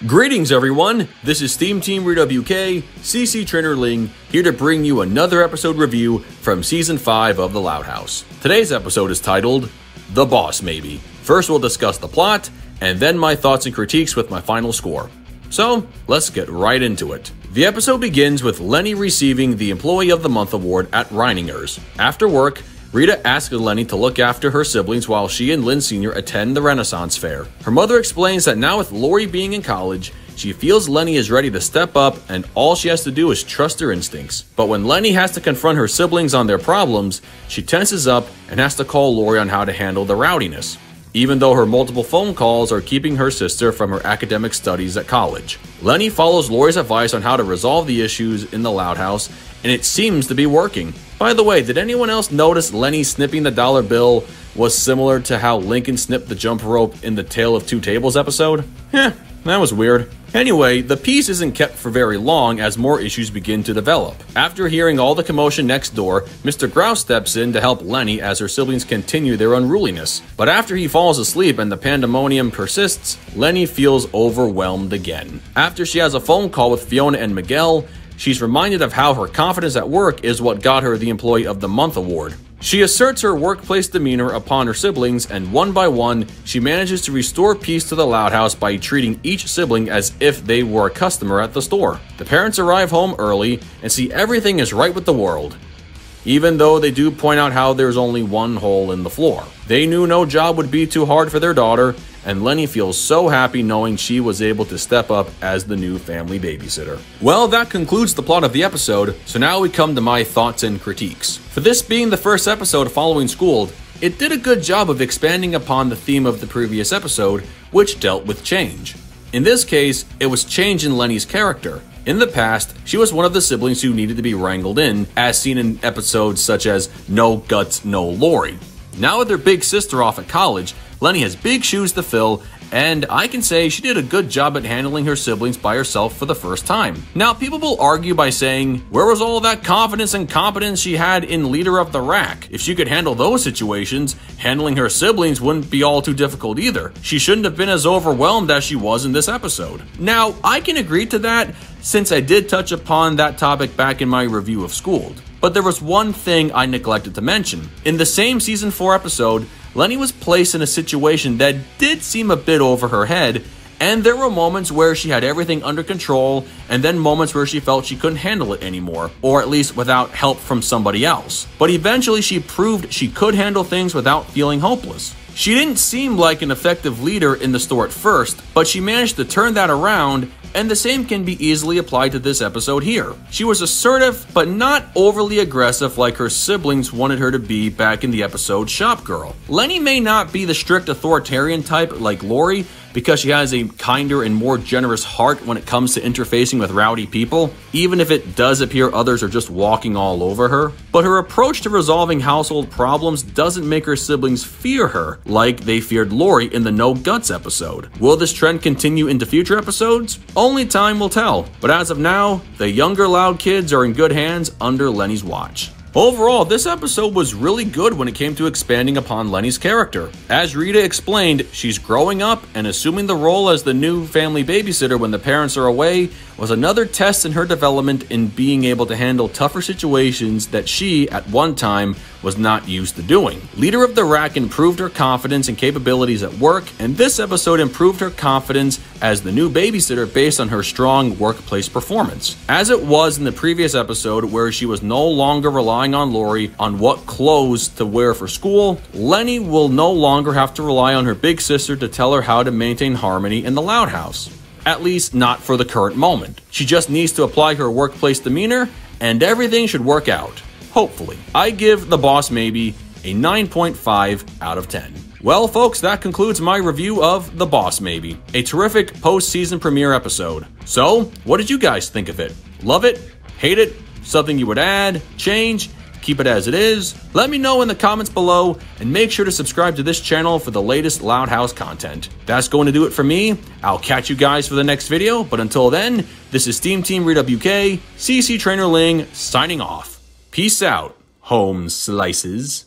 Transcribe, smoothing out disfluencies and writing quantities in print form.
Greetings everyone, this is SteamTeamRedubUK, CC Trainor-Ling, here to bring you another episode review from Season 5 of The Loud House. Today's episode is titled, The Boss Maybe. First we'll discuss the plot, and then my thoughts and critiques with my final score. So, let's get right into it. The episode begins with Leni receiving the Employee of the Month award at Reininger's. After work, Rita asks Leni to look after her siblings while she and Lynn Sr. attend the Renaissance Fair. Her mother explains that now with Lori being in college, she feels Leni is ready to step up and all she has to do is trust her instincts. But when Leni has to confront her siblings on their problems, she tenses up and has to call Lori on how to handle the rowdiness, even though her multiple phone calls are keeping her sister from her academic studies at college. Leni follows Lori's advice on how to resolve the issues in the Loud House, and it seems to be working. By the way, did anyone else notice Leni snipping the dollar bill was similar to how Lincoln snipped the jump rope in the Tale of Two Tables episode? That was weird. Anyway, the peace isn't kept for very long as more issues begin to develop. After hearing all the commotion next door, Mr. Grouse steps in to help Leni as her siblings continue their unruliness. But after he falls asleep and the pandemonium persists, Leni feels overwhelmed again. After she has a phone call with Fiona and Miguel, she's reminded of how her confidence at work is what got her the Employee of the Month award. She asserts her workplace demeanor upon her siblings, and one by one, she manages to restore peace to the Loud House by treating each sibling as if they were a customer at the store. The parents arrive home early and see everything is right with the world, even though they do point out how there's only one hole in the floor. They knew no job would be too hard for their daughter, and Leni feels so happy knowing she was able to step up as the new family babysitter. Well, that concludes the plot of the episode, so now we come to my thoughts and critiques. For this being the first episode following Schooled, it did a good job of expanding upon the theme of the previous episode, which dealt with change. In this case, it was change in Leni's character. In the past, she was one of the siblings who needed to be wrangled in, as seen in episodes such as No Guts, No Lori. Now with her big sister off at college, Leni has big shoes to fill, and I can say she did a good job at handling her siblings by herself for the first time. Now, people will argue by saying, where was all that confidence and competence she had in Leader of the Rack? If she could handle those situations, handling her siblings wouldn't be all too difficult either. She shouldn't have been as overwhelmed as she was in this episode. Now, I can agree to that, since I did touch upon that topic back in my review of Schooled. But there was one thing I neglected to mention. In the same Season 4 episode, Leni was placed in a situation that did seem a bit over her head, and there were moments where she had everything under control, and then moments where she felt she couldn't handle it anymore, or at least without help from somebody else. But eventually she proved she could handle things without feeling hopeless. She didn't seem like an effective leader in the store at first, but she managed to turn that around, and the same can be easily applied to this episode here. She was assertive, but not overly aggressive like her siblings wanted her to be back in the episode Shop Girl. Leni may not be the strict authoritarian type like Lori, because she has a kinder and more generous heart when it comes to interfacing with rowdy people, even if it does appear others are just walking all over her. But her approach to resolving household problems doesn't make her siblings fear her, like they feared Lori in the No Guts episode. Will this trend continue into future episodes? Only time will tell, but as of now, the younger Loud kids are in good hands under Leni's watch. Overall, this episode was really good when it came to expanding upon Leni's character. As Rita explained, she's growing up, and assuming the role as the new family babysitter when the parents are away was another test in her development in being able to handle tougher situations that she, at one time, was not used to doing. Leader of the Rack improved her confidence and capabilities at work, and this episode improved her confidence as the new babysitter based on her strong workplace performance. As it was in the previous episode where she was no longer relying on Lori on what clothes to wear for school, Leni will no longer have to rely on her big sister to tell her how to maintain harmony in the Loud House. At least not for the current moment. She just needs to apply her workplace demeanor, and everything should work out. Hopefully. I give The Boss Maybe a 9.5 out of 10. Well, folks, that concludes my review of The Boss Maybe, a terrific post-season premiere episode. So, what did you guys think of it? Love it? Hate it? Something you would add? Change? Keep it as it is? Let me know in the comments below, and make sure to subscribe to this channel for the latest Loud House content. That's going to do it for me. I'll catch you guys for the next video, but until then, this is SteamTeamRedubUK, CC Trainor-Ling, signing off. Peace out, home slices.